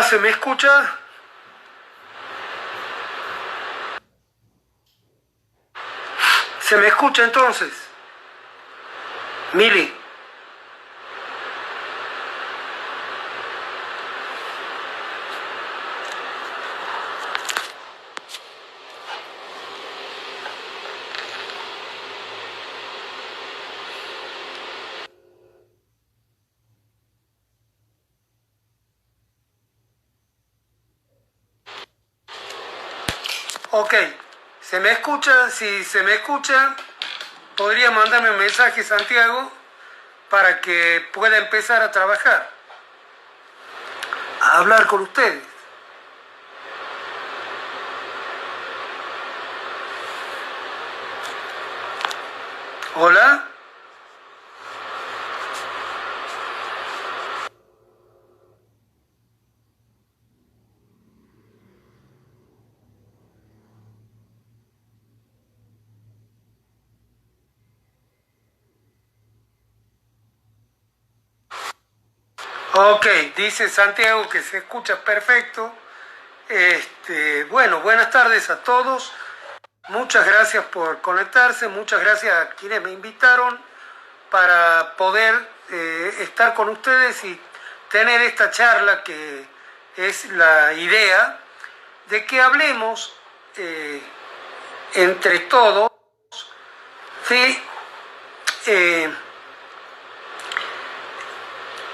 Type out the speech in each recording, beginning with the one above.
¿se me escucha? ¿Se me escucha entonces? Mili. Ok, ¿se me escucha? Si se me escucha, podría mandarme un mensaje, Santiago, para que pueda empezar a trabajar, a hablar con ustedes. ¿Hola? Ok, dice Santiago que se escucha perfecto. Bueno, buenas tardes a todos. Muchas gracias por conectarse, muchas gracias a quienes me invitaron para poder estar con ustedes y tener esta charla que es la idea de que hablemos entre todos de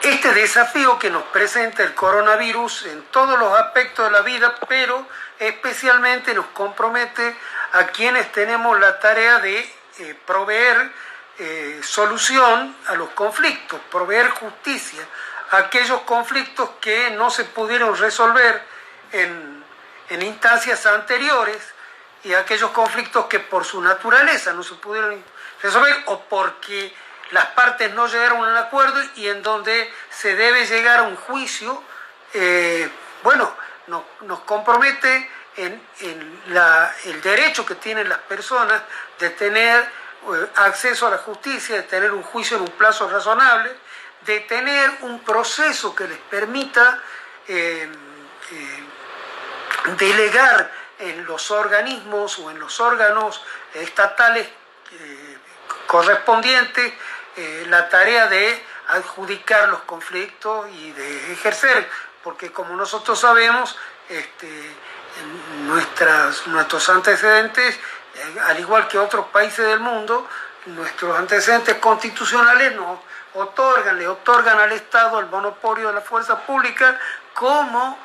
este desafío que nos presenta el coronavirus en todos los aspectos de la vida, pero especialmente nos compromete a quienes tenemos la tarea de proveer solución a los conflictos, proveer justicia a aquellos conflictos que no se pudieron resolver en instancias anteriores y aquellos conflictos que por su naturaleza no se pudieron resolver o porque las partes no llegaron a un acuerdo y en donde se debe llegar a un juicio, nos compromete en el derecho que tienen las personas de tener acceso a la justicia, de tener un juicio en un plazo razonable, de tener un proceso que les permita delegar en los organismos o en los órganos estatales correspondientes la tarea de adjudicar los conflictos y de ejercer, porque como nosotros sabemos, nuestros antecedentes, al igual que otros países del mundo, nuestros antecedentes constitucionales le otorgan al Estado el monopolio de la fuerza pública, como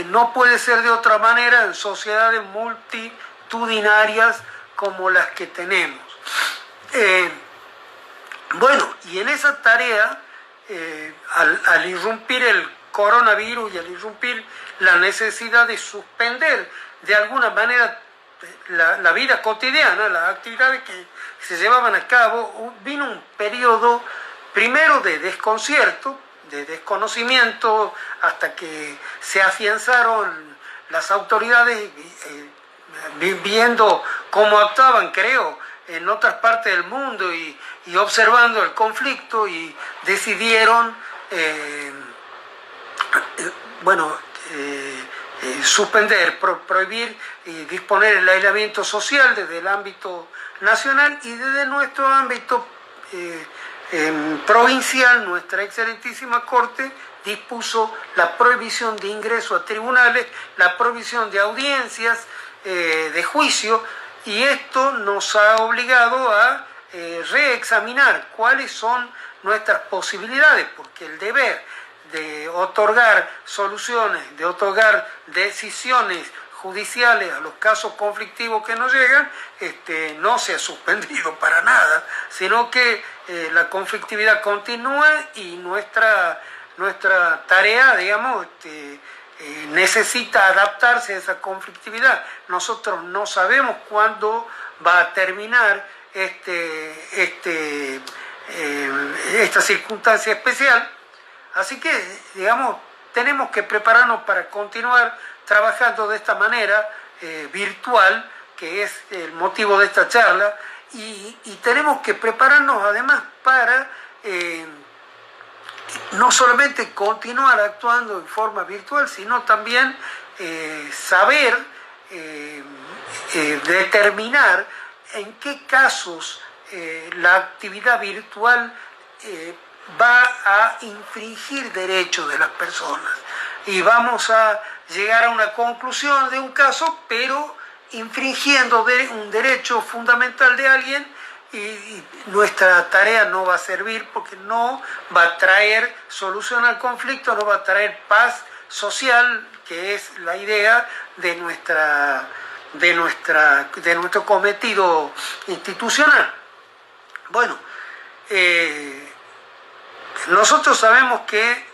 no puede ser de otra manera en sociedades multitudinarias como las que tenemos. Y en esa tarea, al irrumpir el coronavirus y al irrumpir la necesidad de suspender de alguna manera la vida cotidiana, las actividades que se llevaban a cabo, vino un periodo primero de desconcierto, de desconocimiento, hasta que se afianzaron las autoridades viendo cómo actuaban, creo, en otras partes del mundo y observando el conflicto, y decidieron suspender, prohibir y disponer el aislamiento social desde el ámbito nacional, y desde nuestro ámbito provincial, nuestra excelentísima Corte dispuso la prohibición de ingreso a tribunales, la prohibición de audiencias, de juicio, y esto nos ha obligado a reexaminar cuáles son nuestras posibilidades, porque el deber de otorgar soluciones, de otorgar decisiones judiciales a los casos conflictivos que nos llegan, no se ha suspendido para nada, sino que la conflictividad continúa y nuestra tarea, digamos, necesita adaptarse a esa conflictividad. Nosotros no sabemos cuándo va a terminar esta circunstancia especial, así que, digamos, tenemos que prepararnos para continuar trabajando de esta manera virtual, que es el motivo de esta charla, y tenemos que prepararnos además para no solamente continuar actuando en forma virtual, sino también saber determinar en qué casos la actividad virtual va a infringir derechos de las personas. Y vamos a llegar a una conclusión de un caso, pero infringiendo un derecho fundamental de alguien, y nuestra tarea no va a servir porque no va a traer solución al conflicto, no va a traer paz social, que es la idea de nuestro cometido institucional. Bueno, nosotros sabemos que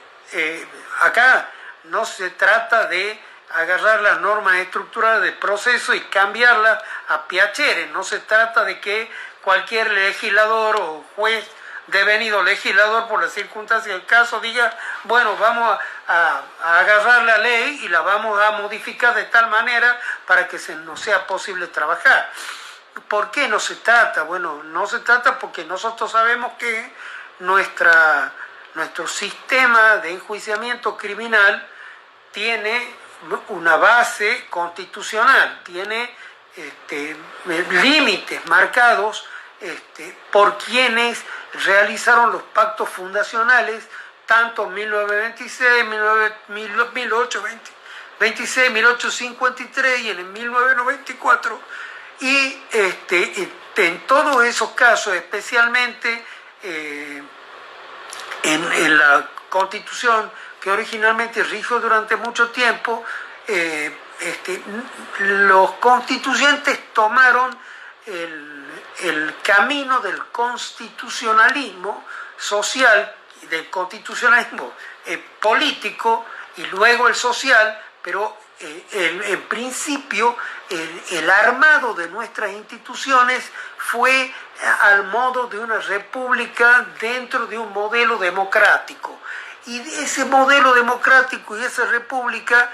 acá no se trata de agarrar las normas estructurales del proceso y cambiarlas a piacere. No se trata de que cualquier legislador o juez devenido legislador por las circunstancias del caso diga, bueno, vamos a agarrar la ley y la vamos a modificar de tal manera para que nos sea posible trabajar. ¿Por qué no se trata? Bueno, no se trata porque nosotros sabemos que nuestro sistema de enjuiciamiento criminal tiene una base constitucional, tiene límites marcados por quienes realizaron los pactos fundacionales, tanto en 1926, 1826, 1853 y en el 1994, y en todos esos casos, especialmente en la Constitución que originalmente rigió durante mucho tiempo, los constituyentes tomaron el camino del constitucionalismo social, del constitucionalismo político y luego el social, pero en principio el armado de nuestras instituciones fue al modo de una república dentro de un modelo democrático. Y ese modelo democrático y esa república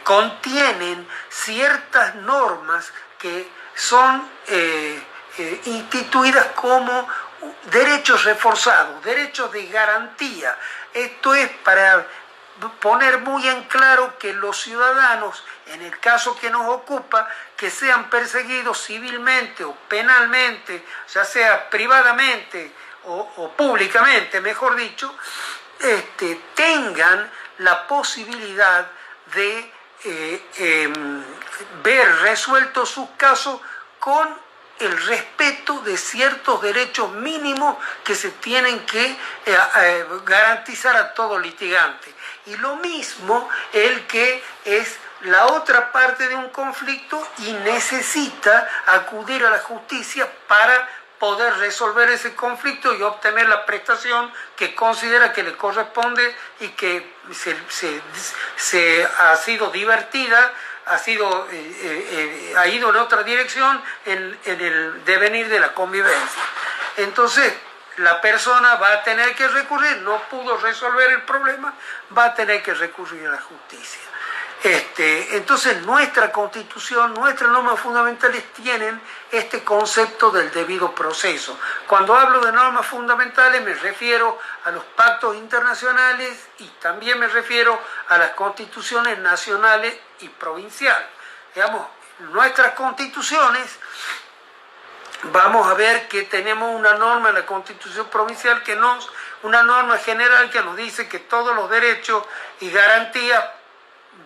contienen ciertas normas que son instituidas como derechos reforzados, derechos de garantía. Esto es para poner muy en claro que los ciudadanos, en el caso que nos ocupa, que sean perseguidos civilmente o penalmente, ya sea privadamente o públicamente, mejor dicho, tengan la posibilidad de ver resueltos sus casos con el respeto de ciertos derechos mínimos que se tienen que garantizar a todo litigante. Y lo mismo el que es la otra parte de un conflicto y necesita acudir a la justicia para poder resolver ese conflicto y obtener la prestación que considera que le corresponde y que se ha sido divertida, ha ido en otra dirección en el devenir de la convivencia. Entonces, la persona va a tener que recurrir, no pudo resolver el problema, va a tener que recurrir a la justicia. Entonces nuestra Constitución, nuestras normas fundamentales tienen este concepto del debido proceso. Cuando hablo de normas fundamentales me refiero a los pactos internacionales y también me refiero a las constituciones nacionales y provinciales. Digamos, nuestras constituciones, vamos a ver que tenemos una norma en la Constitución provincial una norma general que nos dice que todos los derechos y garantías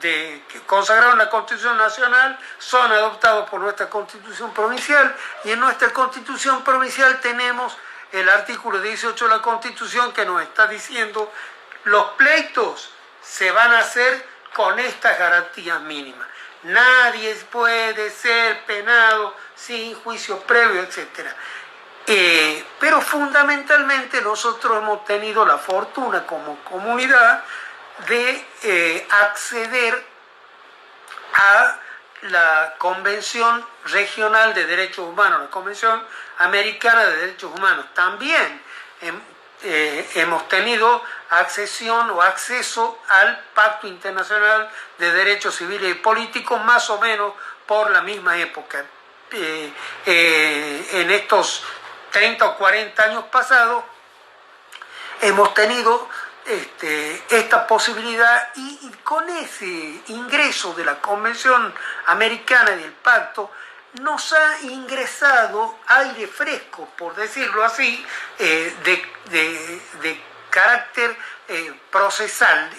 que consagraron la Constitución Nacional son adoptados por nuestra Constitución Provincial, y en nuestra Constitución Provincial tenemos el artículo 18 de la Constitución que nos está diciendo los pleitos se van a hacer con estas garantías mínimas. Nadie puede ser penado sin juicio previo, etc. Pero fundamentalmente nosotros hemos tenido la fortuna como comunidad de acceder a la Convención Regional de Derechos Humanos, la Convención Americana de Derechos Humanos. También hemos tenido acceso al Pacto Internacional de Derechos Civiles y Políticos, más o menos por la misma época. En estos 30 o 40 años pasados, hemos tenido esta posibilidad y con ese ingreso de la Convención Americana y del Pacto nos ha ingresado aire fresco, por decirlo así, de carácter procesal,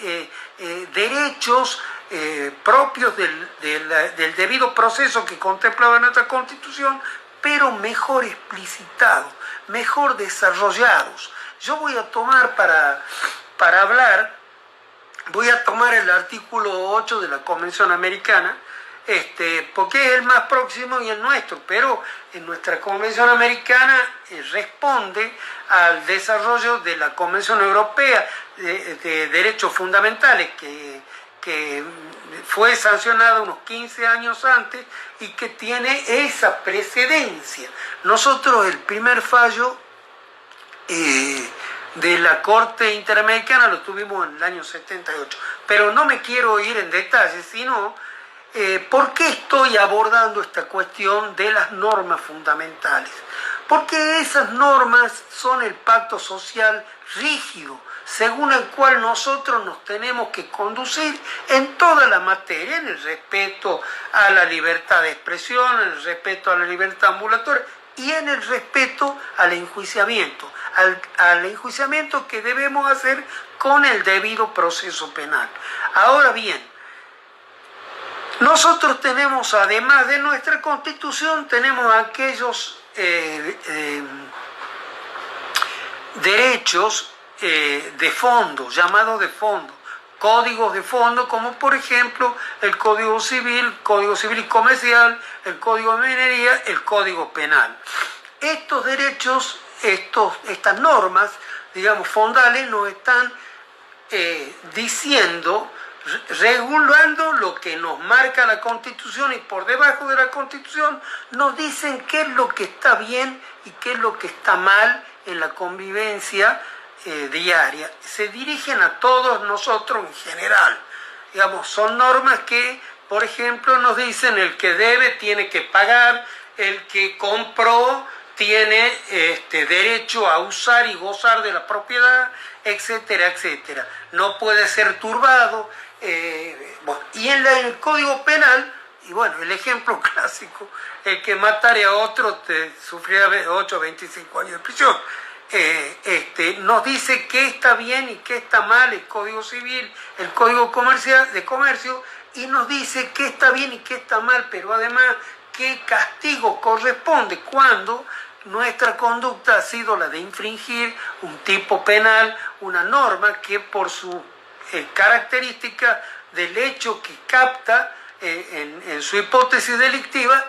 derechos propios del debido proceso que contemplaba nuestra Constitución, pero mejor explicitados, mejor desarrollados. Yo voy a tomar para hablar, voy a tomar el artículo 8 de la Convención Americana, porque es el más próximo y el nuestro, pero en nuestra Convención Americana responde al desarrollo de la Convención Europea de Derechos Fundamentales, que fue sancionada unos 15 años antes y que tiene esa precedencia. Nosotros el primer fallo de la Corte Interamericana lo tuvimos en el año 78, pero no me quiero ir en detalle, sino ¿por qué estoy abordando esta cuestión de las normas fundamentales? Porque esas normas son el pacto social rígido, según el cual nosotros nos tenemos que conducir en toda la materia, en el respeto a la libertad de expresión, en el respeto a la libertad ambulatoria y en el respeto al enjuiciamiento, al enjuiciamiento que debemos hacer con el debido proceso penal. Ahora bien, nosotros tenemos, además de nuestra Constitución, tenemos aquellos derechos de fondo, llamados de fondo, códigos de fondo, como por ejemplo el Código Civil y Comercial, el Código de Minería, el Código Penal. Estos derechos, estas normas, digamos, fondales, nos están diciendo, regulando lo que nos marca la Constitución, y por debajo de la Constitución nos dicen qué es lo que está bien y qué es lo que está mal en la convivencia diaria. Se dirigen a todos nosotros en general. Digamos, son normas que, por ejemplo, nos dicen el que debe tiene que pagar, el que compró tiene derecho a usar y gozar de la propiedad, etcétera, etcétera. No puede ser turbado. Y en el Código Penal, y bueno, el ejemplo clásico, el que matare a otro sufrirá 8 o 25 años de prisión. Nos dice qué está bien y qué está mal el Código Civil, el Código de Comercio, y nos dice qué está bien y qué está mal, pero además qué castigo corresponde cuando nuestra conducta ha sido la de infringir un tipo penal, una norma que por su característica del hecho que capta en su hipótesis delictiva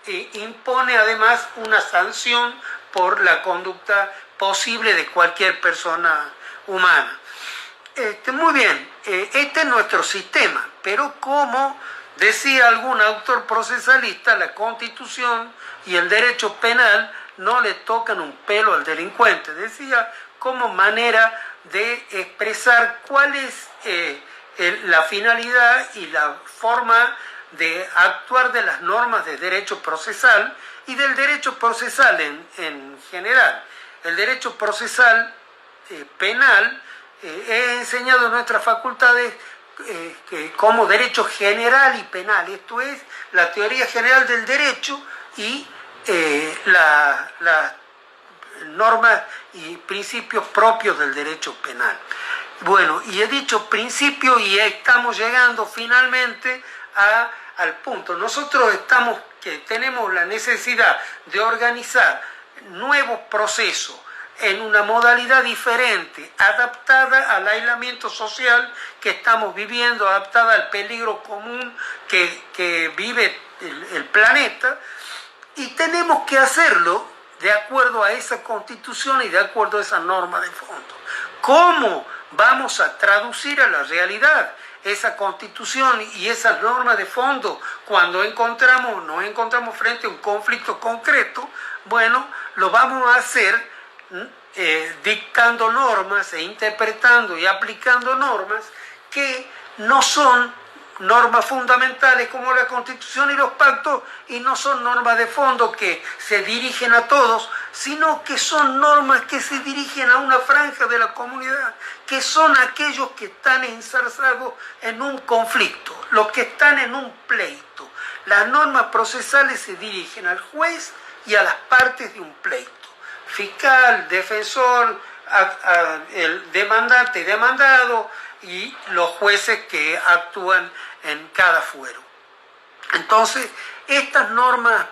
impone además una sanción por la conducta posible de cualquier persona humana. Muy bien, este es nuestro sistema, pero como decía algún autor procesalista, la Constitución y el derecho penal no le tocan un pelo al delincuente. Decía como manera de expresar cuál es la finalidad y la forma de actuar de las normas de derecho procesal y del derecho procesal en general. El derecho procesal penal es enseñado en nuestras facultades como derecho general y penal. Esto es la teoría general del derecho y las normas y principios propios del derecho penal. Bueno, y he dicho principio y estamos llegando finalmente al punto. Nosotros tenemos la necesidad de organizar nuevos procesos en una modalidad diferente, adaptada al aislamiento social que estamos viviendo, adaptada al peligro común que vive el planeta, y tenemos que hacerlo de acuerdo a esa Constitución y de acuerdo a esa norma de fondo. ¿Cómo vamos a traducir a la realidad esa Constitución y esas normas de fondo cuando nos encontramos frente a un conflicto concreto? Bueno, lo vamos a hacer dictando normas e interpretando y aplicando normas que no son normas fundamentales como la Constitución y los pactos, y no son normas de fondo que se dirigen a todos, sino que son normas que se dirigen a una franja de la comunidad, que son aquellos que están enzarzados en un conflicto, los que están en un pleito. Las normas procesales se dirigen al juez y a las partes de un pleito: fiscal, defensor, el demandante y demandado, y los jueces que actúan en cada fuero. Entonces, estas normas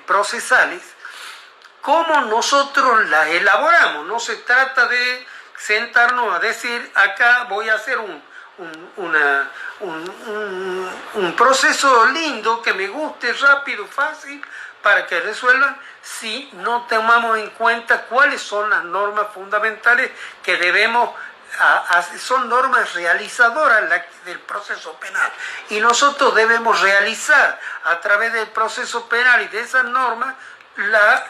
procesales, ¿cómo nosotros las elaboramos? No se trata de sentarnos a decir, acá voy a hacer un proceso lindo, que me guste, rápido, fácil, para que resuelvan, si no tomamos en cuenta cuáles son las normas fundamentales que debemos. Son normas realizadoras del proceso penal, y nosotros debemos realizar a través del proceso penal y de esas normas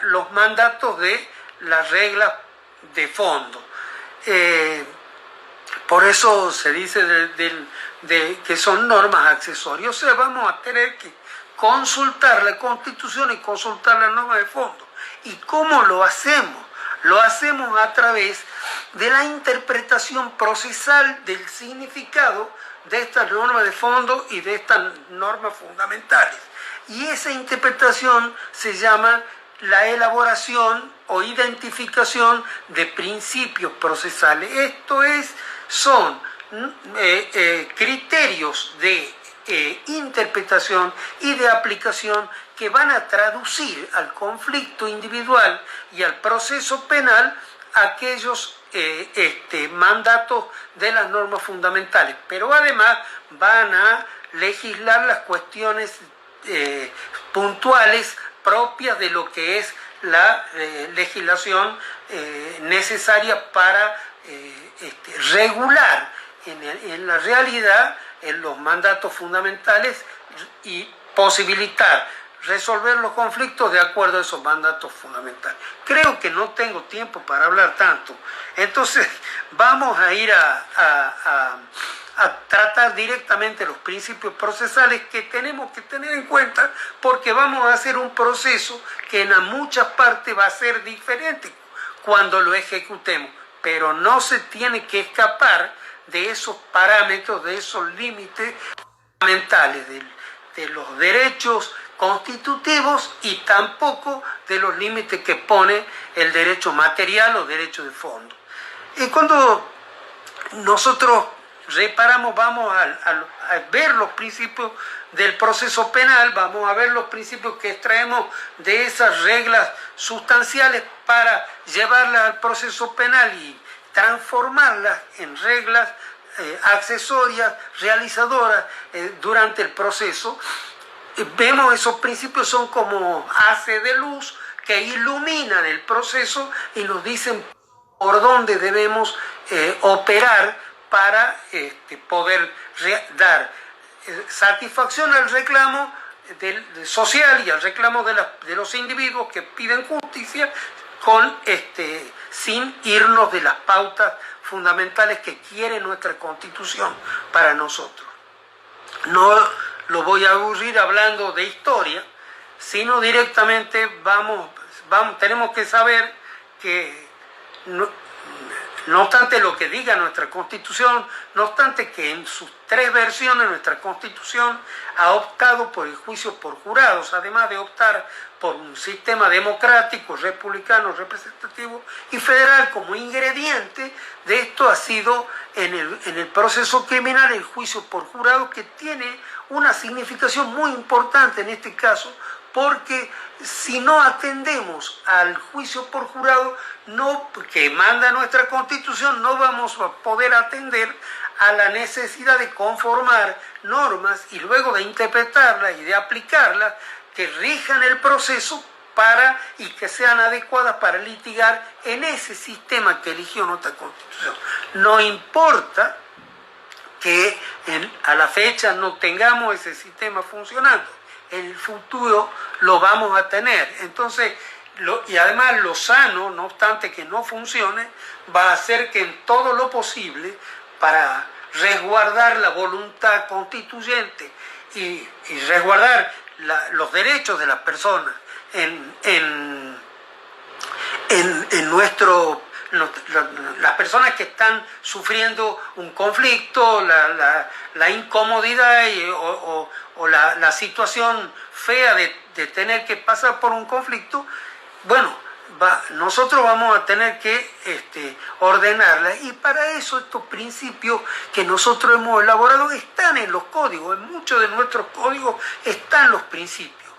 los mandatos de las reglas de fondo. Por eso se dice que son normas accesorias. O sea, vamos a tener que consultar la Constitución y consultar las normas de fondo. ¿Y cómo lo hacemos? Lo hacemos a través de la interpretación procesal del significado de estas normas de fondo y de estas normas fundamentales. Y esa interpretación se llama la elaboración o identificación de principios procesales. Esto son criterios de interpretación y de aplicación que van a traducir al conflicto individual y al proceso penal aquellos mandatos de las normas fundamentales, pero además van a legislar las cuestiones puntuales propias de lo que es la legislación necesaria para regular en la realidad en los mandatos fundamentales y posibilitar resolver los conflictos de acuerdo a esos mandatos fundamentales. Creo que no tengo tiempo para hablar tanto, entonces vamos a ir a tratar directamente los principios procesales que tenemos que tener en cuenta, porque vamos a hacer un proceso que en muchas partes va a ser diferente cuando lo ejecutemos, pero no se tiene que escapar de esos parámetros, de esos límites fundamentales de los derechos constitutivos, y tampoco de los límites que pone el derecho material o derecho de fondo. Y cuando nosotros reparamos, vamos a ver los principios del proceso penal, vamos a ver los principios que extraemos de esas reglas sustanciales para llevarlas al proceso penal y transformarlas en reglas accesorias, realizadoras durante el proceso. Vemos esos principios son como haces de luz que iluminan el proceso y nos dicen por dónde debemos operar para poder dar satisfacción al reclamo social y al reclamo de los individuos que piden justicia, sin irnos de las pautas fundamentales que quiere nuestra Constitución para nosotros. No lo voy a aburrir hablando de historia, sino directamente tenemos que saber que no obstante lo que diga nuestra Constitución, no obstante que en sus 3 versiones nuestra Constitución ha optado por el juicio por jurados, además de optar por un sistema democrático, republicano, representativo y federal como ingrediente de esto, ha sido en el proceso criminal el juicio por jurados, que tiene una significación muy importante en este caso, porque si no atendemos al juicio por jurado que manda nuestra Constitución, no vamos a poder atender a la necesidad de conformar normas y luego de interpretarlas y de aplicarlas que rijan el proceso y que sean adecuadas para litigar en ese sistema que eligió nuestra Constitución. No importa que a la fecha no tengamos ese sistema funcionando, en el futuro lo vamos a tener. Entonces, y además lo sano, no obstante que no funcione, va a hacer que en todo lo posible para resguardar la voluntad constituyente y resguardar los derechos de las personas en las personas que están sufriendo un conflicto, la incomodidad o la situación fea de tener que pasar por un conflicto, bueno, nosotros vamos a tener que ordenarla, y para eso estos principios que nosotros hemos elaborado están en los códigos, en muchos de nuestros códigos están los principios.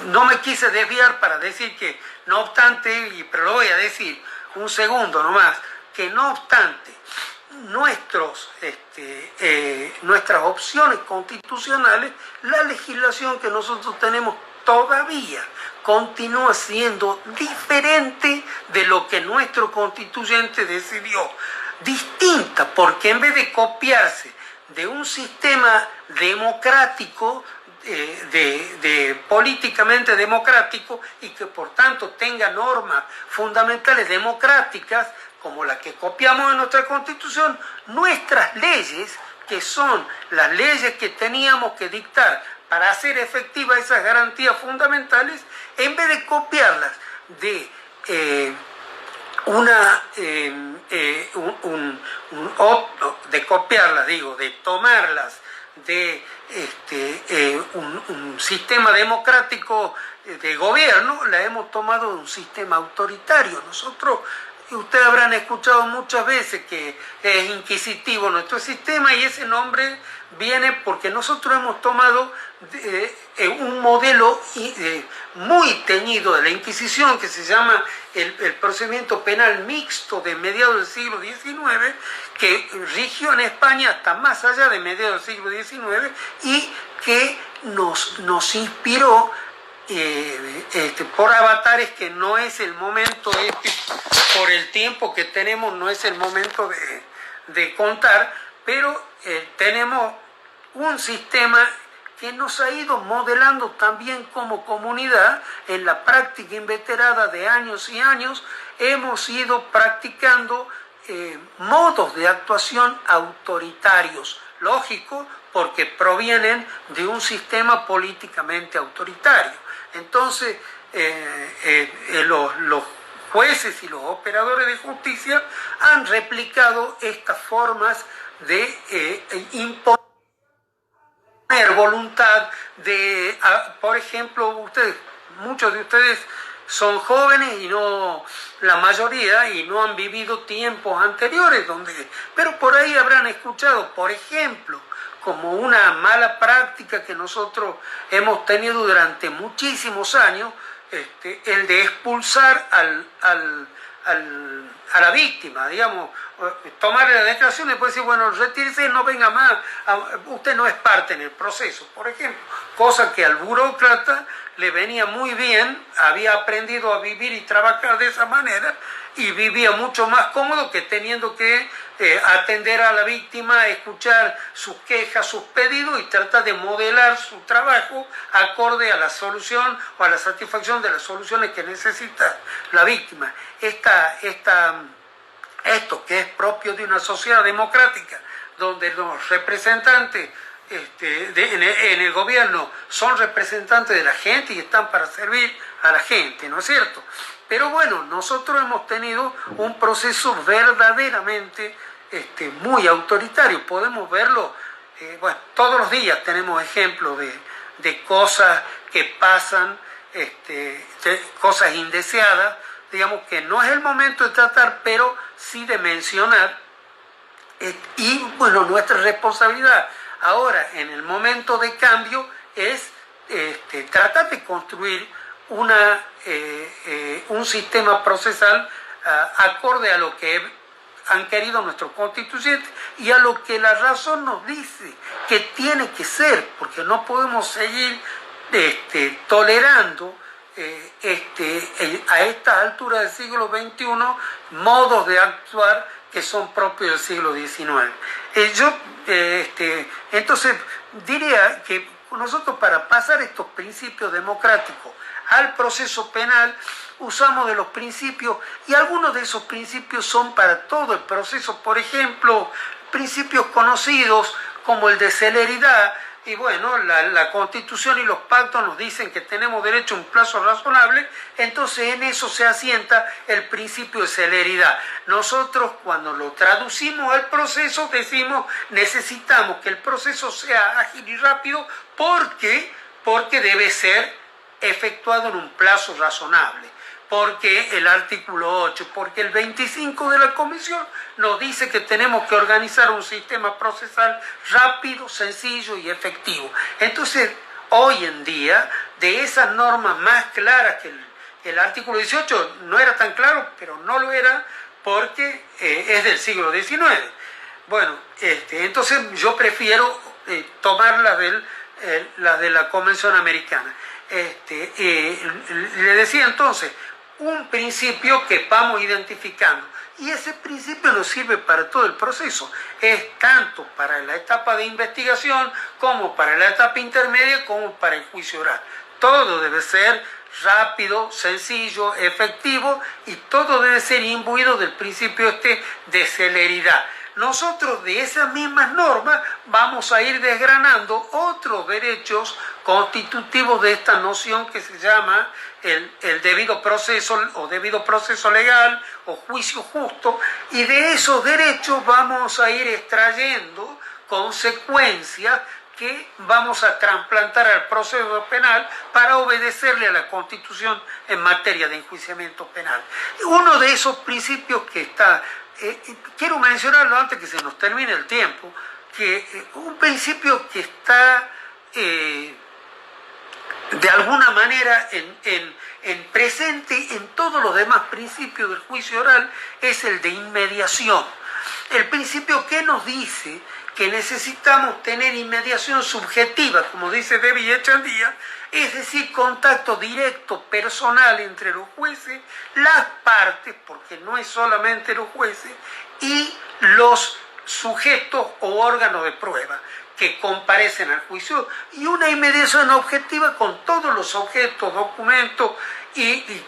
No me quise desviar para decir que, no obstante, pero lo voy a decir un segundo nomás, que no obstante nuestras opciones constitucionales, la legislación que nosotros tenemos todavía continúa siendo diferente de lo que nuestro constituyente decidió, distinta, porque en vez de copiarse de un sistema democrático, políticamente democrático, y que por tanto tenga normas fundamentales democráticas como la que copiamos en nuestra Constitución, nuestras leyes, que son las leyes que teníamos que dictar para hacer efectivas esas garantías fundamentales, en vez de copiarlas de de tomarlas de un sistema democrático de gobierno, la hemos tomado de un sistema autoritario. Nosotros, ustedes habrán escuchado muchas veces que es inquisitivo nuestro sistema, y ese nombre viene porque nosotros hemos tomado un modelo muy teñido de la Inquisición, que se llama el procedimiento penal mixto de mediados del siglo XIX, que rigió en España hasta más allá de mediados del siglo XIX, y que nos inspiró por avatares, que no es el momento, por el tiempo que tenemos, no es el momento de contar, pero tenemos un sistema que nos ha ido modelando también como comunidad. En la práctica inveterada de años y años hemos ido practicando modos de actuación autoritarios, lógico, porque provienen de un sistema políticamente autoritario. Entonces, los jueces y los operadores de justicia han replicado estas formas de imponer voluntad por ejemplo, muchos de ustedes son jóvenes, y no la mayoría, y no han vivido tiempos anteriores pero por ahí habrán escuchado, por ejemplo, como una mala práctica que nosotros hemos tenido durante muchísimos años, el de expulsar a la víctima, digamos, tomarle la declaración y después decir, bueno, retírese, no venga más, usted no es parte en el proceso, por ejemplo, cosa que al burócrata le venía muy bien, había aprendido a vivir y trabajar de esa manera, y vivía mucho más cómodo que teniendo que atender a la víctima, escuchar sus quejas, sus pedidos, y tratar de modelar su trabajo acorde a la solución o a la satisfacción de las soluciones que necesita la víctima. Esto que es propio de una sociedad democrática, donde los representantes en el gobierno son representantes de la gente y están para servir a la gente, ¿no es cierto? Pero bueno, nosotros hemos tenido un proceso verdaderamente muy autoritario. Podemos verlo, todos los días tenemos ejemplos de cosas que pasan, cosas indeseadas, digamos, que no es el momento de tratar, pero sí de mencionar, y bueno, nuestra responsabilidad ahora en el momento de cambio es tratar de construir un sistema procesal acorde a lo que han querido nuestros constituyentes y a lo que la razón nos dice que tiene que ser, porque no podemos seguir tolerando a esta altura del siglo XXI modos de actuar que son propios del siglo XIX. Entonces diría que nosotros, para pasar estos principios democráticos al proceso penal, usamos de los principios y algunos de esos principios son para todo el proceso. Por ejemplo, principios conocidos como el de celeridad. Y bueno, la Constitución y los pactos nos dicen que tenemos derecho a un plazo razonable, entonces en eso se asienta el principio de celeridad. Nosotros cuando lo traducimos al proceso decimos necesitamos que el proceso sea ágil y rápido porque debe ser efectuado en un plazo razonable. Porque el artículo 8, porque el 25 de la Comisión nos dice que tenemos que organizar un sistema procesal rápido, sencillo y efectivo. Entonces, hoy en día, de esas normas más claras que el artículo 18 no era tan claro, pero no lo era porque es del siglo XIX. Bueno, entonces yo prefiero tomar las de la Convención Americana. Le decía entonces, un principio que vamos identificando y ese principio nos sirve para todo el proceso, es tanto para la etapa de investigación como para la etapa intermedia como para el juicio oral. Todo debe ser rápido, sencillo, efectivo y todo debe ser imbuido del principio de celeridad. Nosotros de esas mismas normas vamos a ir desgranando otros derechos constitutivos de esta noción que se llama el debido proceso o debido proceso legal o juicio justo, y de esos derechos vamos a ir extrayendo consecuencias que vamos a trasplantar al proceso penal para obedecerle a la Constitución en materia de enjuiciamiento penal. Uno de esos principios que está, quiero mencionarlo antes que se nos termine el tiempo, que un principio que está de alguna manera en presente en todos los demás principios del juicio oral es el de inmediación. El principio que nos dice que necesitamos tener inmediación subjetiva, como dice David Echandía, es decir, contacto directo, personal entre los jueces, las partes, porque no es solamente los jueces, y los sujetos o órganos de prueba que comparecen al juicio, y una inmediación objetiva con todos los objetos, documentos y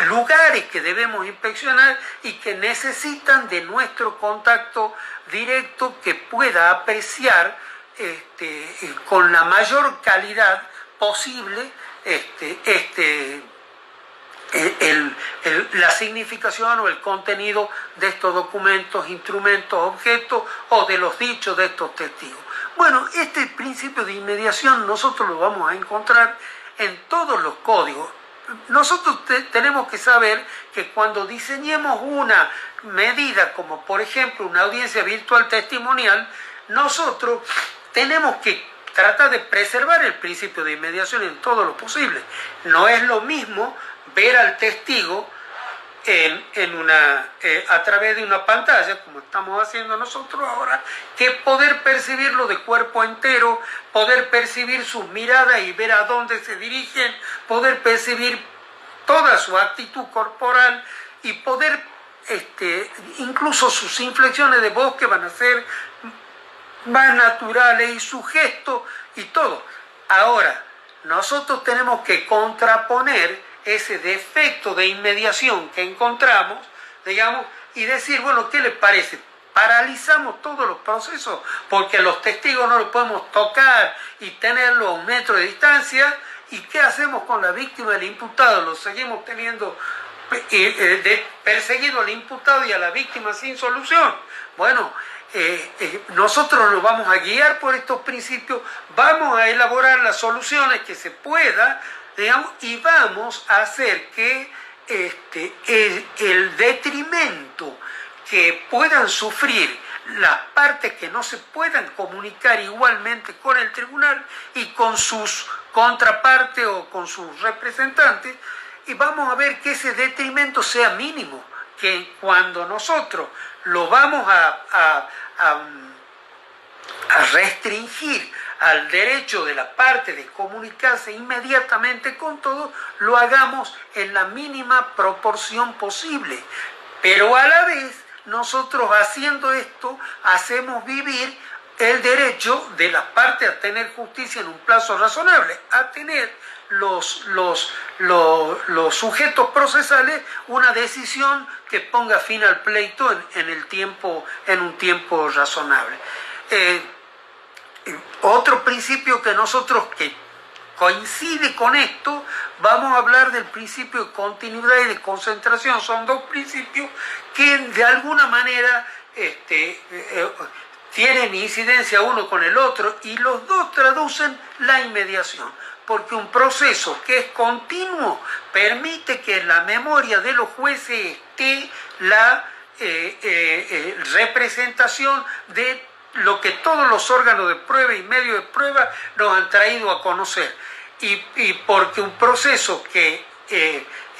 lugares que debemos inspeccionar y que necesitan de nuestro contacto directo que pueda apreciar con la mayor calidad posible la significación o el contenido de estos documentos, instrumentos, objetos o de los dichos de estos testigos. Bueno, este principio de inmediación nosotros lo vamos a encontrar en todos los códigos. Nosotros tenemos que saber que cuando diseñemos una medida, como por ejemplo una audiencia virtual testimonial, nosotros tenemos que tratar de preservar el principio de inmediación en todo lo posible. No es lo mismo ver al testigo a través de una pantalla, como estamos haciendo nosotros ahora, que poder percibirlo de cuerpo entero, poder percibir sus miradas y ver a dónde se dirigen, poder percibir toda su actitud corporal y poder, incluso sus inflexiones de voz que van a ser más naturales y su gesto y todo. Ahora, nosotros tenemos que contraponer ese defecto de inmediación que encontramos, digamos, y decir, bueno, ¿qué les parece? Paralizamos todos los procesos porque los testigos no los podemos tocar y tenerlos a 1 metro de distancia. ¿Y qué hacemos con la víctima del imputado? Lo seguimos teniendo perseguido al imputado y a la víctima sin solución. Bueno, nosotros nos vamos a guiar por estos principios, vamos a elaborar las soluciones que se pueda, digamos, y vamos a hacer que el detrimento que puedan sufrir las partes que no se puedan comunicar igualmente con el tribunal y con sus contrapartes o con sus representantes, y vamos a ver que ese detrimento sea mínimo, que cuando nosotros lo vamos a restringir al derecho de la parte de comunicarse inmediatamente con todos, lo hagamos en la mínima proporción posible. Pero a la vez, nosotros haciendo esto, hacemos vivir el derecho de las partes a tener justicia en un plazo razonable, a tener los sujetos procesales una decisión que ponga fin al pleito en un tiempo razonable. Otro principio que coincide con esto, vamos a hablar del principio de continuidad y de concentración. Son dos principios que de alguna manera tienen incidencia uno con el otro y los dos traducen la inmediación, porque un proceso que es continuo permite que en la memoria de los jueces esté la representación de lo que todos los órganos de prueba y medios de prueba nos han traído a conocer. Y porque un proceso que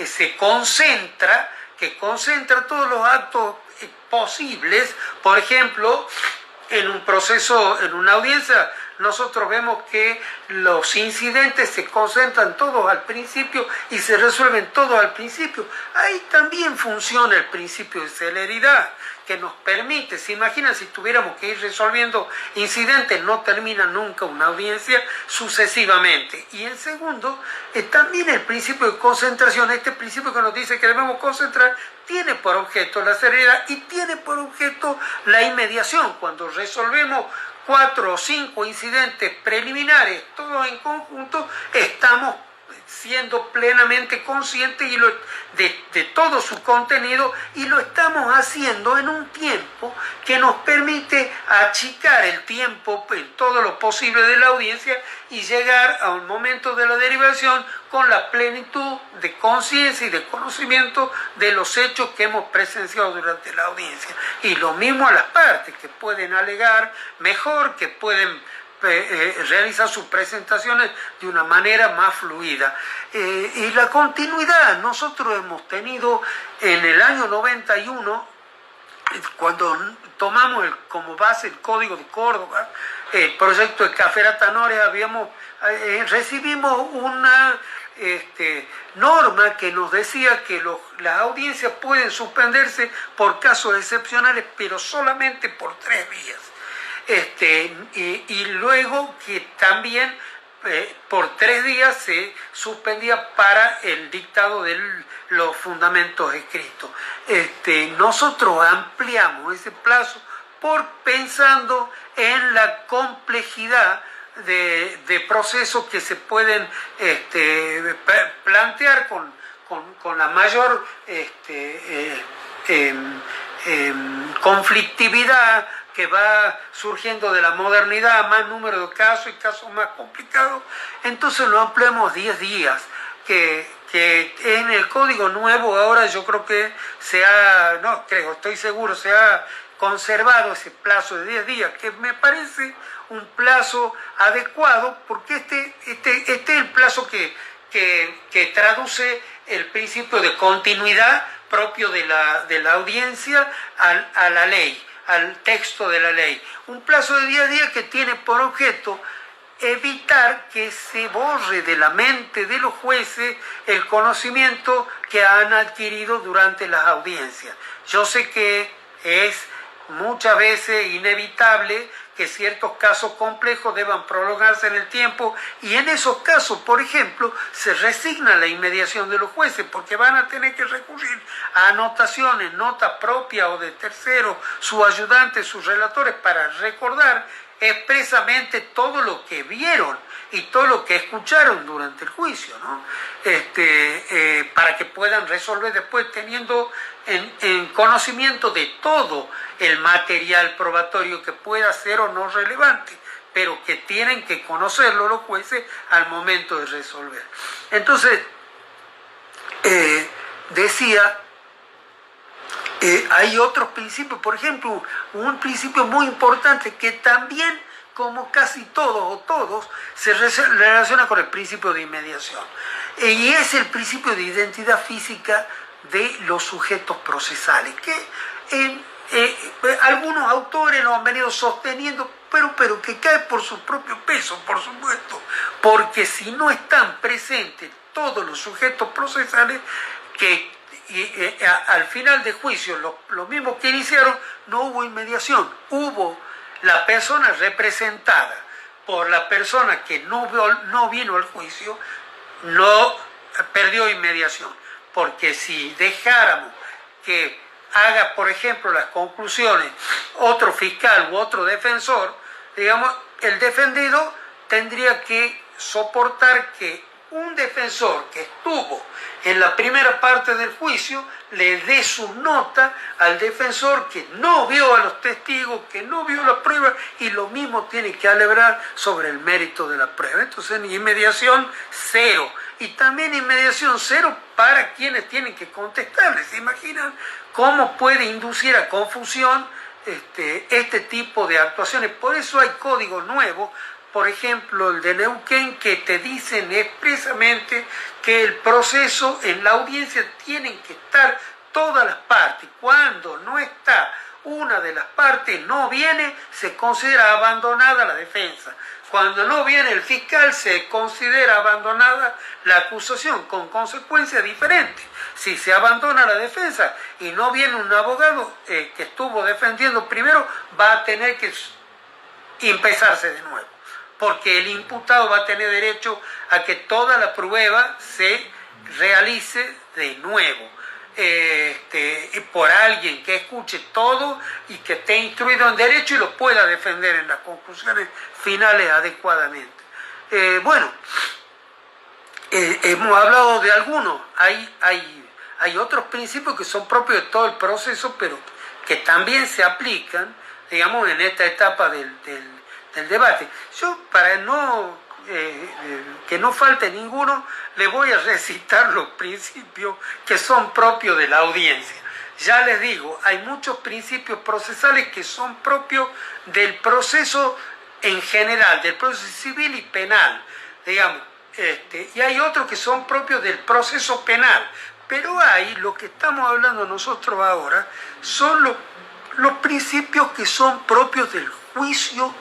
se concentra, que concentra todos los actos posibles, por ejemplo, en un proceso, en una audiencia, nosotros vemos que los incidentes se concentran todos al principio y se resuelven todos al principio. Ahí también funciona el principio de celeridad, que nos permite, se imaginan si tuviéramos que ir resolviendo incidentes, no termina nunca una audiencia sucesivamente. Y en segundo, también el principio de concentración, este principio que nos dice que debemos concentrar, tiene por objeto la celeridad y tiene por objeto la inmediación. Cuando resolvemos 4 o 5 incidentes preliminares, todos en conjunto, estamos siendo plenamente conscientes de todo su contenido y lo estamos haciendo en un tiempo que nos permite achicar el tiempo en todo lo posible de la audiencia y llegar a un momento de la derivación con la plenitud de conciencia y de conocimiento de los hechos que hemos presenciado durante la audiencia. Y lo mismo a las partes, que pueden alegar mejor, que pueden realizar sus presentaciones de una manera más fluida. Y la continuidad, nosotros hemos tenido en el año 91, cuando tomamos como base el Código de Córdoba, el proyecto de Caferata Nores, recibimos una norma que nos decía que las audiencias pueden suspenderse por casos excepcionales, pero solamente por 3 días. Y luego que también por 3 días se suspendía para el dictado de los fundamentos escritos. Nosotros ampliamos ese plazo pensando en la complejidad de procesos que se pueden plantear con la mayor conflictividad que va surgiendo de la modernidad, más número de casos y casos más complicados. Entonces lo ampliamos 10 días, que en el Código Nuevo ahora yo creo que estoy seguro, se ha conservado ese plazo de 10 días, que me parece un plazo adecuado, porque este es el plazo que traduce el principio de continuidad propio de la audiencia a la ley, al texto de la ley. Un plazo de 10 días que tiene por objeto evitar que se borre de la mente de los jueces el conocimiento que han adquirido durante las audiencias. Yo sé que es muchas veces inevitable que ciertos casos complejos deban prolongarse en el tiempo, y en esos casos, por ejemplo, se resigna la inmediación de los jueces porque van a tener que recurrir a anotaciones, notas propias o de terceros, sus ayudantes, sus relatores, para recordar expresamente todo lo que vieron y todo lo que escucharon durante el juicio, ¿no? Para que puedan resolver después teniendo en conocimiento de todo el material probatorio que pueda ser o no relevante, pero que tienen que conocerlo los jueces al momento de resolver. Entonces, decía, hay otros principios, por ejemplo, un principio muy importante que también, como casi todos, se relaciona con el principio de inmediación. Y es el principio de identidad física de los sujetos procesales, que algunos autores lo han venido sosteniendo, pero que cae por su propio peso, por supuesto, porque si no están presentes todos los sujetos procesales, al final de juicio, los mismos que iniciaron, no hubo inmediación, hubo la persona representada por la persona que no vino al juicio no perdió inmediación, porque si dejáramos que haga, por ejemplo, las conclusiones otro fiscal u otro defensor, digamos, el defendido tendría que soportar que un defensor que estuvo en la primera parte del juicio le dé su nota al defensor que no vio a los testigos, que no vio la prueba, y lo mismo tiene que alegar sobre el mérito de la prueba. Entonces, inmediación cero. Y también inmediación cero para quienes tienen que contestarles. ¿Se imaginan cómo puede inducir a confusión este tipo de actuaciones? Por eso hay códigos nuevos, por ejemplo el de Neuquén, que te dicen expresamente que el proceso, en la audiencia tienen que estar todas las partes. Cuando no está una de las partes, no viene, se considera abandonada la defensa. Cuando no viene el fiscal, se considera abandonada la acusación, con consecuencias diferentes. Si se abandona la defensa y no viene un abogado que estuvo defendiendo primero, va a tener que empezarse de nuevo, porque el imputado va a tener derecho a que toda la prueba se realice de nuevo. Por alguien que escuche todo y que esté instruido en derecho y lo pueda defender en las conclusiones finales adecuadamente. Hemos hablado de algunos, hay otros principios que son propios de todo el proceso, pero que también se aplican, digamos, en esta etapa del debate. Yo, para que no falte ninguno, le voy a recitar los principios que son propios de la audiencia. Ya les digo, hay muchos principios procesales que son propios del proceso en general, del proceso civil y penal, digamos, y hay otros que son propios del proceso penal. Pero hay, lo que estamos hablando nosotros ahora, son los principios que son propios del juicio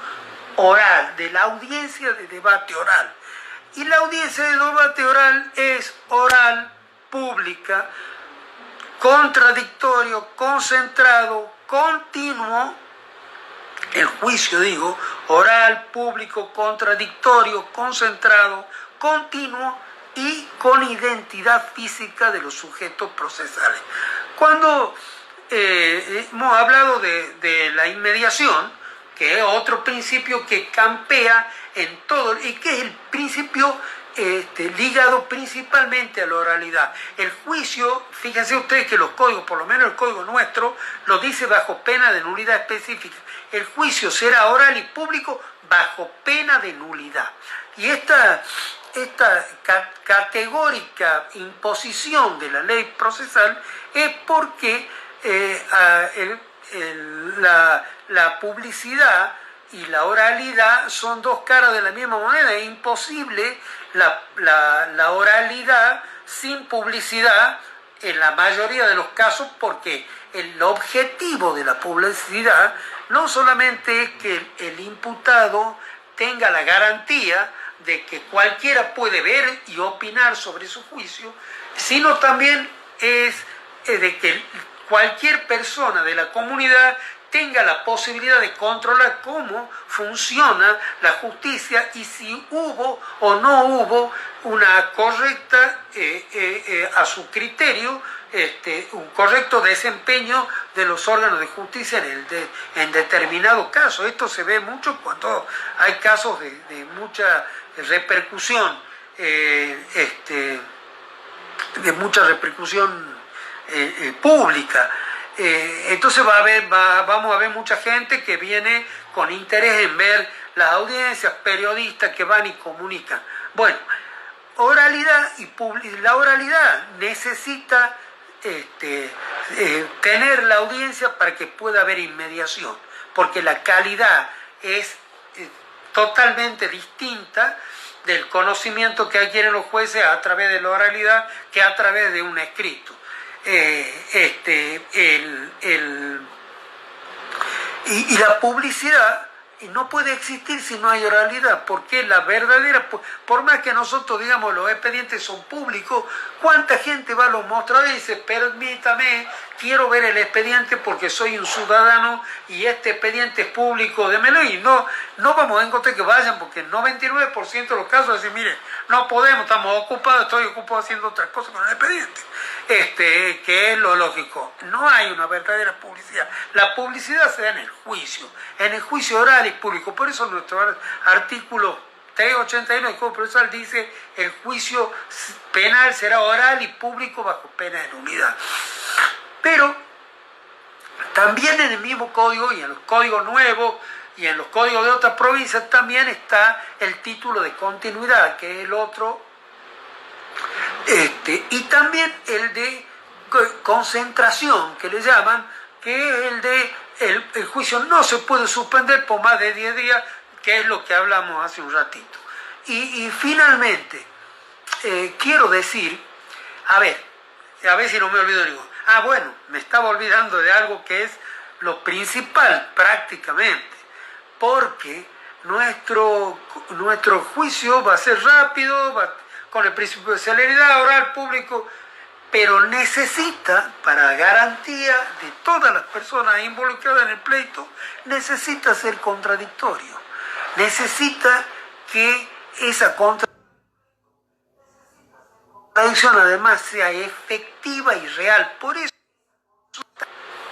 oral, de la audiencia de debate oral. Y la audiencia de debate oral es oral, pública, contradictorio, concentrado, continuo. El juicio, digo, oral, público, contradictorio, concentrado, continuo y con identidad física de los sujetos procesales. Cuando hemos hablado de la inmediación, que es otro principio que campea en todo, y que es el principio ligado principalmente a la oralidad. El juicio, fíjense ustedes que los códigos, por lo menos el código nuestro, lo dice bajo pena de nulidad específica. El juicio será oral y público bajo pena de nulidad. Y esta categórica imposición de la ley procesal es porque la publicidad y la oralidad son dos caras de la misma moneda. Es imposible la oralidad sin publicidad en la mayoría de los casos, porque el objetivo de la publicidad no solamente es que el imputado tenga la garantía de que cualquiera puede ver y opinar sobre su juicio, sino también es de que cualquier persona de la comunidad tenga la posibilidad de controlar cómo funciona la justicia y si hubo o no hubo una correcta, a su criterio, un correcto desempeño de los órganos de justicia en determinado caso. Esto se ve mucho cuando hay casos de mucha repercusión, pública. Entonces vamos a ver mucha gente que viene con interés en ver las audiencias, periodistas que van y comunican. Bueno, oralidad la oralidad necesita tener la audiencia para que pueda haber inmediación, porque la calidad es totalmente distinta del conocimiento que adquieren los jueces a través de la oralidad que a través de un escrito. Y la publicidad y no puede existir si no hay oralidad, porque la verdadera, por más que nosotros digamos los expedientes son públicos, ¿cuánta gente va a los mostradores y dice, permítame, quiero ver el expediente porque soy un ciudadano y este expediente es público, démelo? Y no vamos a encontrar que vayan, porque el 99% de los casos dicen, mire, no podemos, estamos ocupados, estoy ocupado haciendo otras cosas con el expediente. Que es lo lógico. No hay una verdadera publicidad. La publicidad se da en el juicio oral y público. Por eso nuestro artículo 381 del Código Procesal dice: el juicio penal será oral y público bajo pena de nulidad. Pero también en el mismo código y en los códigos nuevos y en los códigos de otras provincias también está el título de continuidad, que es el otro. Y también el de concentración, que le llaman, que es el de el juicio no se puede suspender por más de 10 días, que es lo que hablamos hace un ratito. Y finalmente, quiero decir, a ver si no me olvido de algo. Bueno, me estaba olvidando de algo que es lo principal prácticamente, porque nuestro juicio va a ser rápido, con el principio de celeridad oral, público, pero necesita, para garantía de todas las personas involucradas en el pleito, necesita ser contradictorio. Necesita que esa contradicción además sea efectiva y real. Por eso,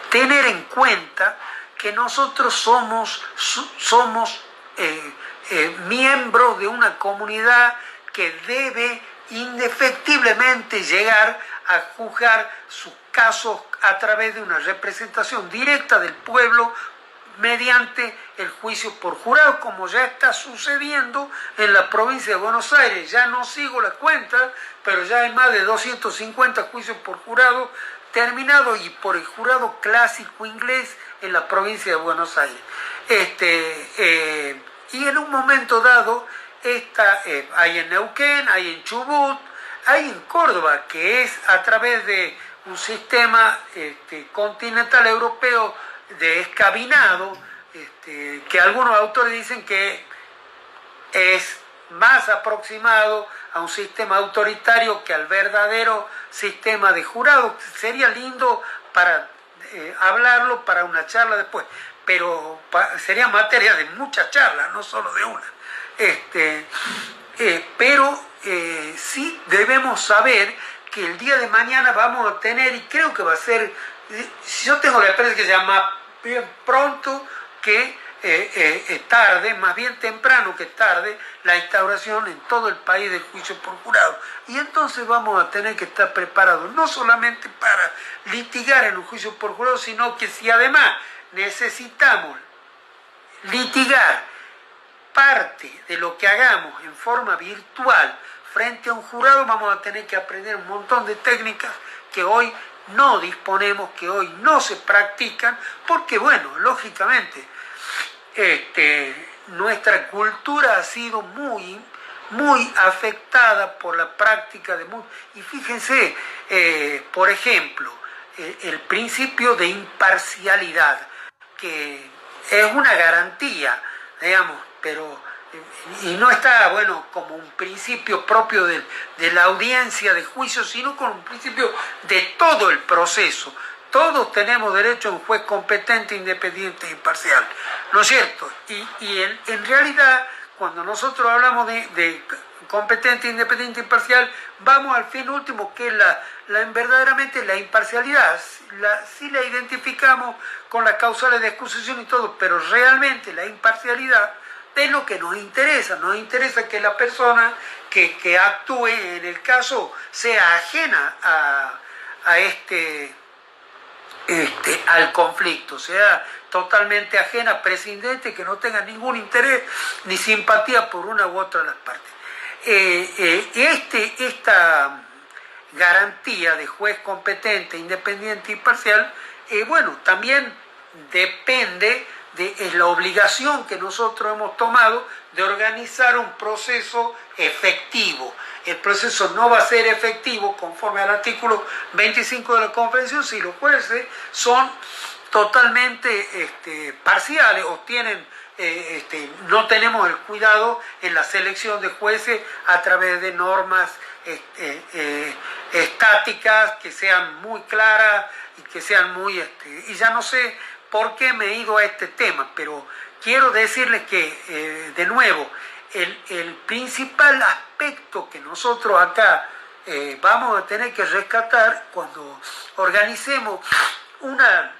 tener en cuenta que nosotros somos miembros de una comunidad que debe indefectiblemente llegar a juzgar sus casos a través de una representación directa del pueblo mediante el juicio por jurado, como ya está sucediendo en la provincia de Buenos Aires. Ya no sigo la cuenta, pero ya hay más de 250 juicios por jurado terminados, y por el jurado clásico inglés en la provincia de Buenos Aires. Y en un momento dado, hay en Neuquén, hay en Chubut, hay en Córdoba, que es a través de un sistema continental europeo de escabinado, que algunos autores dicen que es más aproximado a un sistema autoritario que al verdadero sistema de jurado. Sería lindo para hablarlo para una charla después, pero sería materia de muchas charlas, no solo de una. Pero sí debemos saber que el día de mañana vamos a tener, y creo que va a ser, yo tengo la experiencia que se llama bien pronto que tarde, más bien temprano que tarde, la instauración en todo el país del juicio por jurado. Y entonces vamos a tener que estar preparados, no solamente para litigar en un juicio por jurado, sino que si además necesitamos litigar parte de lo que hagamos en forma virtual frente a un jurado, vamos a tener que aprender un montón de técnicas que hoy no disponemos, que hoy no se practican, porque bueno, lógicamente nuestra cultura ha sido muy afectada por la práctica de y fíjense, por ejemplo, el principio de imparcialidad, que es una garantía, digamos, pero y no está, bueno, como un principio propio de la audiencia de juicio, sino como un principio de todo el proceso. Todos tenemos derecho a un juez competente, independiente e imparcial, ¿no es cierto? Y en realidad, cuando nosotros hablamos de competente, independiente e imparcial, vamos al fin último, que es verdaderamente la imparcialidad. Sí la identificamos con las causales de excusación y todo, pero realmente la imparcialidad es lo que nos interesa. Nos interesa que la persona que actúe en el caso sea ajena al conflicto, sea totalmente ajena, prescindente, que no tenga ningún interés ni simpatía por una u otra de las partes. Esta garantía de juez competente, independiente y imparcial, bueno, también depende de la obligación que nosotros hemos tomado de organizar un proceso efectivo. El proceso no va a ser efectivo conforme al artículo 25 de la Convención si los jueces son totalmente parciales o no tenemos el cuidado en la selección de jueces a través de normas estáticas que sean muy claras y que sean muy... y ya no sé por qué me he ido a este tema, pero quiero decirles que, de nuevo, el principal aspecto que nosotros acá vamos a tener que rescatar cuando organicemos una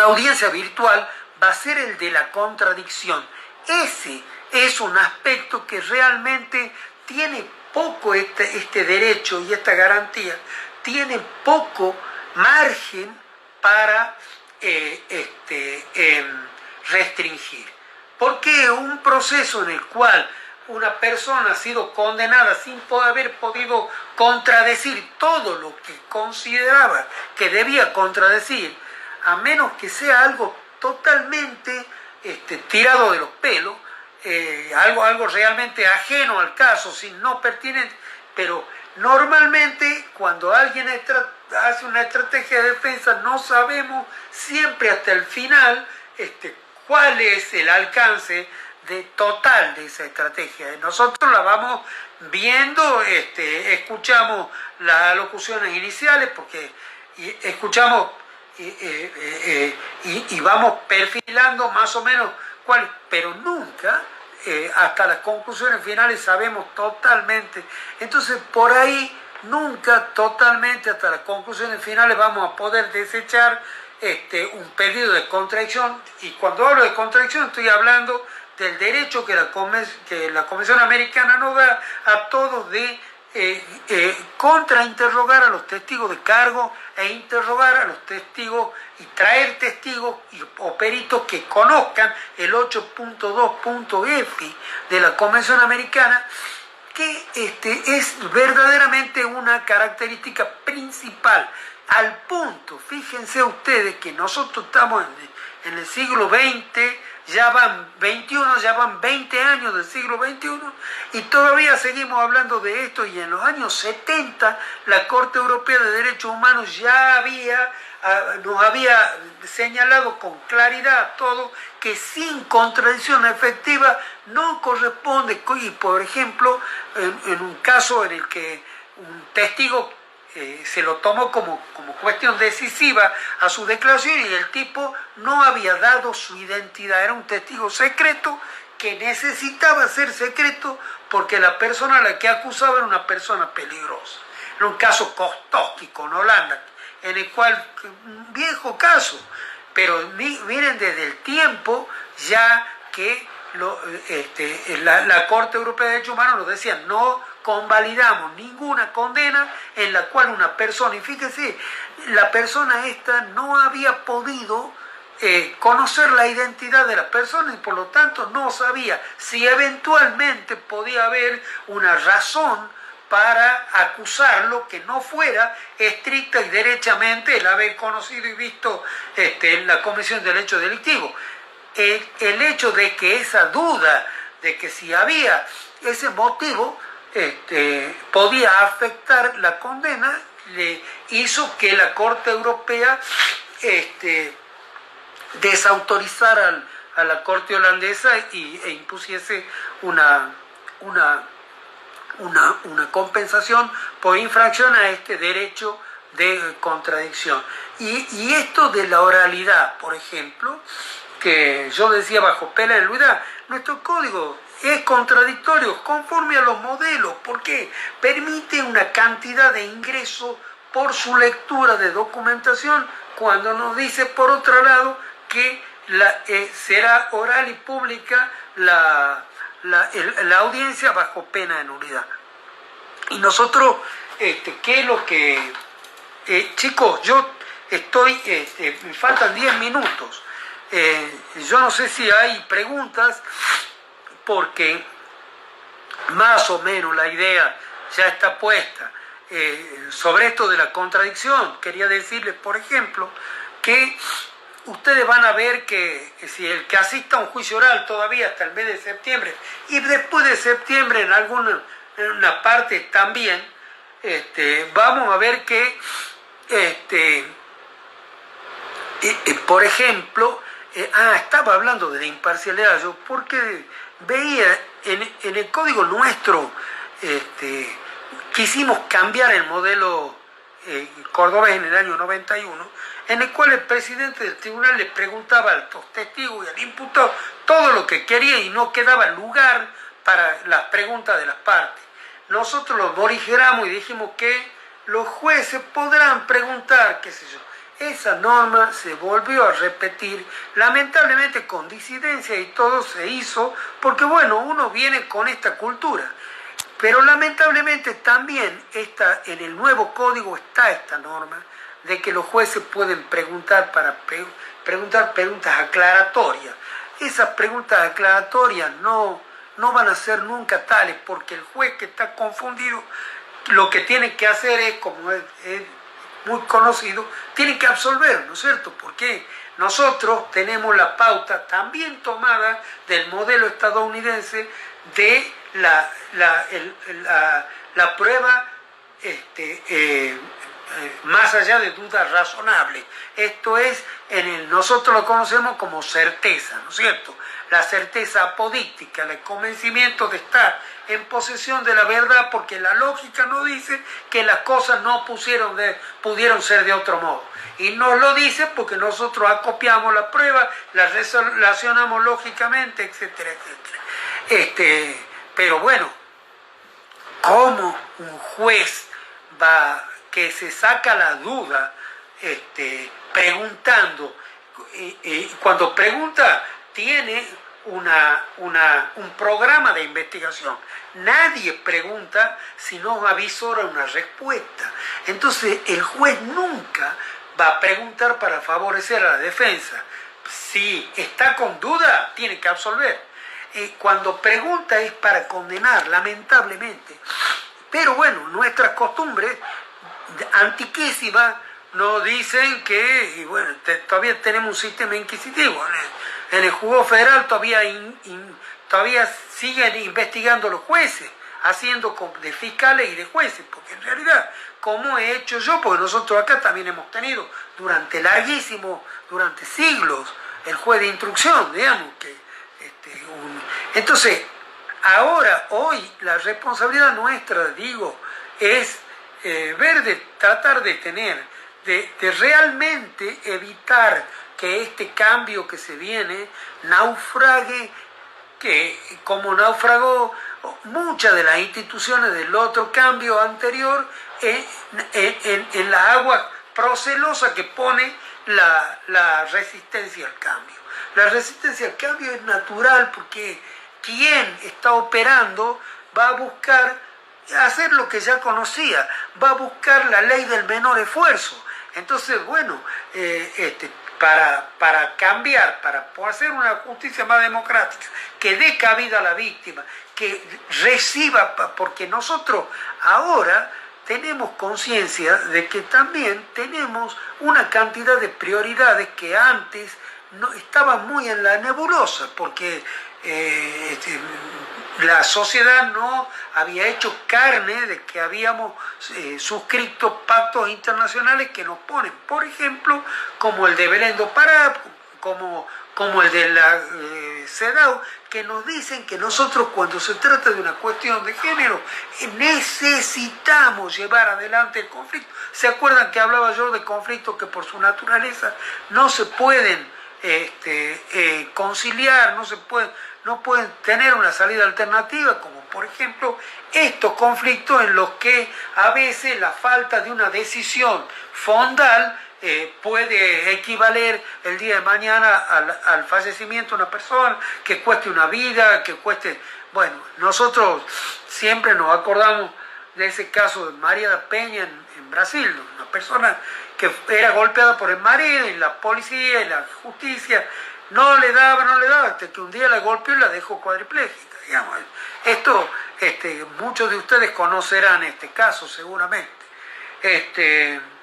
audiencia virtual va a ser el de la contradicción. Ese es un aspecto que realmente tiene poco este derecho y esta garantía, tiene poco margen para restringir. Porque un proceso en el cual una persona ha sido condenada sin haber podido contradecir todo lo que consideraba que debía contradecir, a menos que sea algo totalmente tirado de los pelos, algo realmente ajeno al caso, sin no pertinente, pero normalmente cuando alguien hace una estrategia de defensa no sabemos siempre hasta el final cuál es el alcance total de esa estrategia. Nosotros la vamos viendo, escuchamos las alocuciones iniciales porque escuchamos y vamos perfilando más o menos cuál, pero nunca hasta las conclusiones finales sabemos totalmente. Entonces por ahí nunca totalmente hasta las conclusiones finales vamos a poder desechar un periodo de contradicción, y cuando hablo de contradicción estoy hablando del derecho que la Convención Americana nos da a todos de contrainterrogar a los testigos de cargo e interrogar a los testigos y traer testigos o peritos que conozcan el 8.2.f de la Convención Americana, que es verdaderamente una característica principal, al punto, fíjense ustedes, que nosotros estamos en el siglo XX, ya van 21, ya van 20 años del siglo XXI y todavía seguimos hablando de esto, y en los años 70 la Corte Europea de Derechos Humanos ya nos había señalado con claridad a todos que sin contradicción efectiva no corresponde, y por ejemplo, en un caso en el que un testigo se lo tomó como cuestión decisiva a su declaración y el tipo no había dado su identidad, era un testigo secreto que necesitaba ser secreto porque la persona a la que acusaba era una persona peligrosa. Era un caso Kostovski en Holanda, en el cual, un viejo caso, pero miren desde el tiempo ya que la Corte Europea de Derechos Humanos nos decía: no convalidamos ninguna condena en la cual una persona, y fíjese, la persona esta no había podido conocer la identidad de la persona y por lo tanto no sabía si eventualmente podía haber una razón para acusarlo que no fuera estricta y derechamente el haber conocido y visto la comisión del hecho delictivo. El hecho de que esa duda de que si había ese motivo podía afectar la condena le hizo que la Corte Europea desautorizara a la Corte holandesa e impusiese una compensación por infracción a este derecho de contradicción. Y esto de la oralidad, por ejemplo, que yo decía bajo pena de nulidad, nuestro código es contradictorio conforme a los modelos, porque permite una cantidad de ingresos por su lectura de documentación, cuando nos dice por otro lado que será oral y pública la audiencia bajo pena de nulidad. Y nosotros, ¿qué es lo que... chicos, yo estoy... me faltan 10 minutos. Yo no sé si hay preguntas, porque más o menos la idea ya está puesta. Sobre esto de la contradicción, quería decirles, por ejemplo, que ustedes van a ver que si el que asista a un juicio oral todavía hasta el mes de septiembre y después de septiembre en una parte también, vamos a ver que Por ejemplo, estaba hablando de la imparcialidad yo, porque veía en el código nuestro, quisimos cambiar el modelo cordobés en el año 91, en el cual el presidente del tribunal le preguntaba a los testigos y al imputado todo lo que quería y no quedaba lugar para las preguntas de las partes. Nosotros lo morigeramos y dijimos que los jueces podrán preguntar, qué sé yo. Esa norma se volvió a repetir, lamentablemente con disidencia, y todo se hizo porque, bueno, uno viene con esta cultura. Pero lamentablemente también en el nuevo código está esta norma de que los jueces pueden preguntar preguntar preguntas aclaratorias. Esas preguntas aclaratorias no van a ser nunca tales, porque el juez que está confundido lo que tiene que hacer es, como es muy conocido, tiene que absolver, ¿no es cierto? Porque nosotros tenemos la pauta también tomada del modelo estadounidense de la prueba más allá de dudas razonables. Esto es, nosotros lo conocemos como certeza, ¿no es cierto? La certeza apodíctica, el convencimiento de estar en posesión de la verdad, porque la lógica nos dice que las cosas no pudieron ser de otro modo. Y nos lo dice porque nosotros acopiamos la prueba, la relacionamos lógicamente, etcétera, etcétera. Pero bueno, ¿cómo un juez que se saca la duda preguntando? Cuando pregunta, tiene un programa de investigación. Nadie pregunta si no avisora una respuesta. Entonces el juez nunca va a preguntar para favorecer a la defensa. Si está con duda, tiene que absolver. Cuando pregunta es para condenar, lamentablemente. Pero bueno, nuestras costumbres antiquísimas nos dicen que, y bueno, todavía tenemos un sistema inquisitivo. En el juzgado federal todavía siguen investigando los jueces, haciendo de fiscales y de jueces, porque en realidad, como he hecho yo, porque nosotros acá también hemos tenido durante siglos, el juez de instrucción, digamos, entonces, hoy, la responsabilidad nuestra, digo, es tratar de realmente evitar que este cambio que se viene naufrague, que como naufragó muchas de las instituciones del otro cambio anterior en la agua procelosa que pone la resistencia al cambio. La resistencia al cambio es natural porque quien está operando va a buscar hacer lo que ya conocía, va a buscar la ley del menor esfuerzo. Entonces, bueno, para cambiar, para hacer una justicia más democrática, que dé cabida a la víctima, que reciba, porque nosotros ahora tenemos conciencia de que también tenemos una cantidad de prioridades que antes no estaban muy en la nebulosa, porque la sociedad no había hecho carne de que habíamos suscrito pactos internacionales que nos ponen, por ejemplo, como el de Belén do Pará, como el de la CEDAW, que nos dicen que nosotros, cuando se trata de una cuestión de género, necesitamos llevar adelante el conflicto. ¿Se acuerdan que hablaba yo de conflictos que por su naturaleza no se pueden conciliar, no pueden tener una salida alternativa, como por ejemplo estos conflictos en los que a veces la falta de una decisión fondal puede equivaler el día de mañana al fallecimiento de una persona, que cueste una vida, que cueste... Bueno, nosotros siempre nos acordamos de ese caso de María da Peña en Brasil, una persona que era golpeada por el marido, y la policía y la justicia no le daba, hasta que un día la golpeó y la dejó cuadripléjica. Digamos. Esto, muchos de ustedes conocerán este caso seguramente.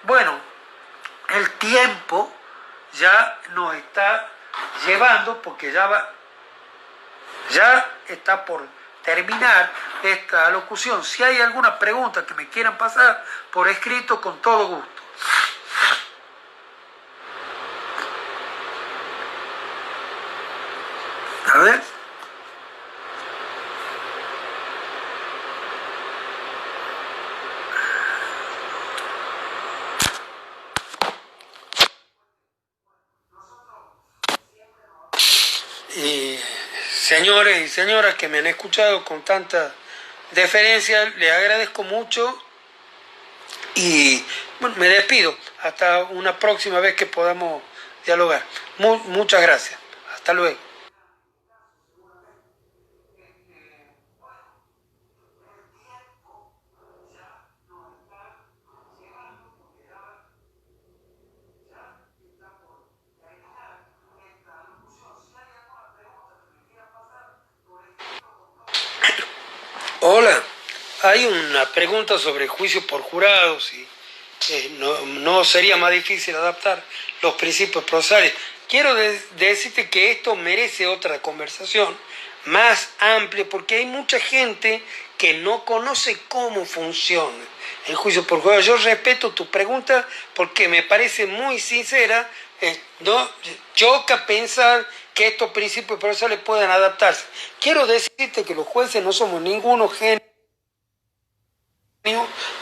Bueno, el tiempo ya nos está llevando, porque ya está por terminar esta alocución. Si hay alguna pregunta que me quieran pasar por escrito, con todo gusto. A ver. Y señores y señoras que me han escuchado con tanta deferencia, les agradezco mucho y bueno, me despido hasta una próxima vez que podamos dialogar. Muchas gracias. Hasta luego. Hola, hay una pregunta sobre juicio por jurados y no sería más difícil adaptar los principios procesales. Quiero decirte que esto merece otra conversación más amplia porque hay mucha gente que no conoce cómo funciona el juicio por jurados. Yo respeto tu pregunta porque me parece muy sincera. No choca pensar que estos principios procesales puedan adaptarse. Quiero decirte que los jueces no somos ninguno genio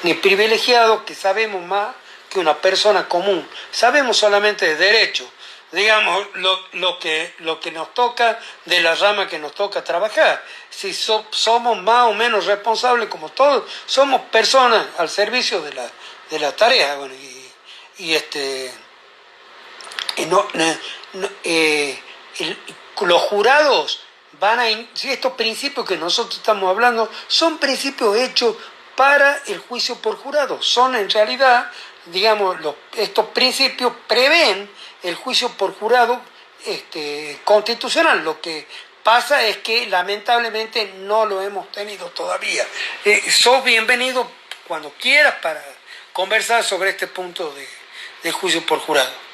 ni privilegiados que sabemos más que una persona común. Sabemos solamente de derecho, digamos, lo que nos toca, de la rama que nos toca trabajar. Si somos más o menos responsables como todos, somos personas al servicio de la tarea. Bueno, los jurados si estos principios que nosotros estamos hablando son principios hechos para el juicio por jurado, son en realidad, digamos, estos principios prevén el juicio por jurado constitucional. Lo que pasa es que lamentablemente no lo hemos tenido todavía. Sos bienvenido cuando quieras para conversar sobre este punto de juicio por jurado.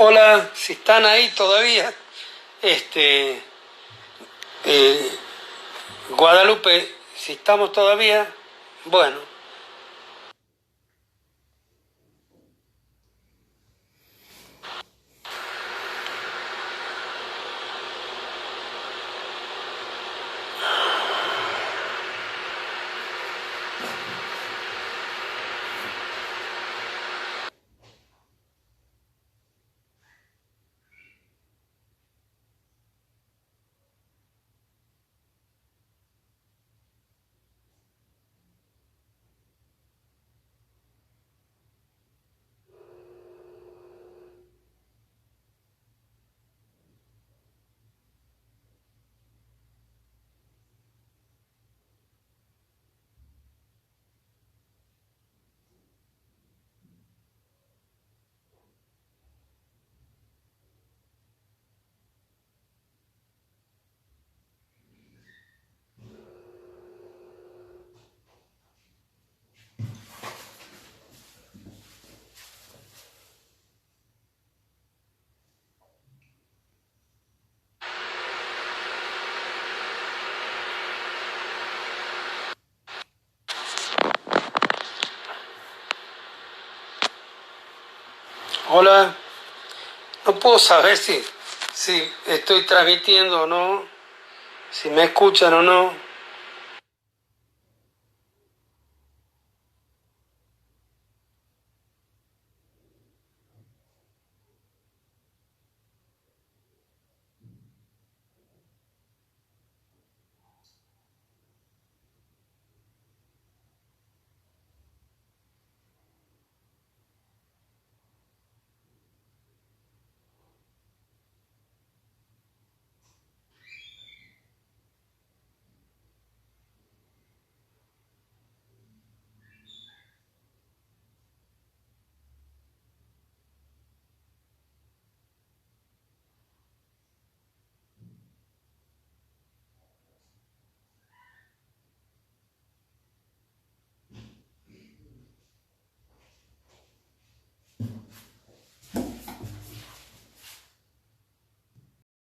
Hola, si están ahí todavía, este, eh, Guadalupe, si estamos todavía, bueno. Hola, no puedo saber si estoy transmitiendo o no, si me escuchan o no.